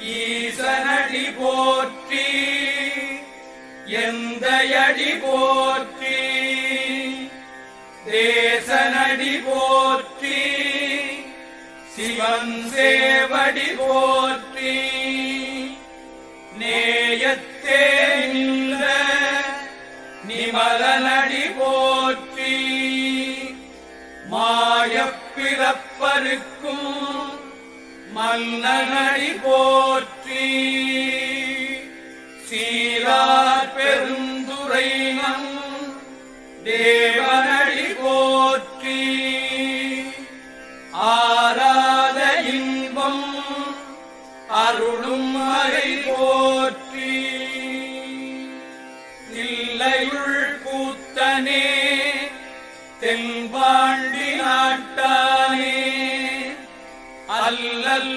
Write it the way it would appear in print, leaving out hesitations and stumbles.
ஈசனடி போற்றி எந்தையடி போற்றி தேசனடி போற்றி சிவன் சேவடி போற்றி நேயத்தே நின்ற நிமலனடி போற்றி மாயப்பிறப்பருக்கும் மன்னனடி போற்றி சீரார் பெருந்துரை நம் தேவனடி போற்றி ஆராத இன்பம் அருளும் மறை போற்றி தில்லையுள் கூத்தனே தென்பாண்டி நாட்டானே அல்லல்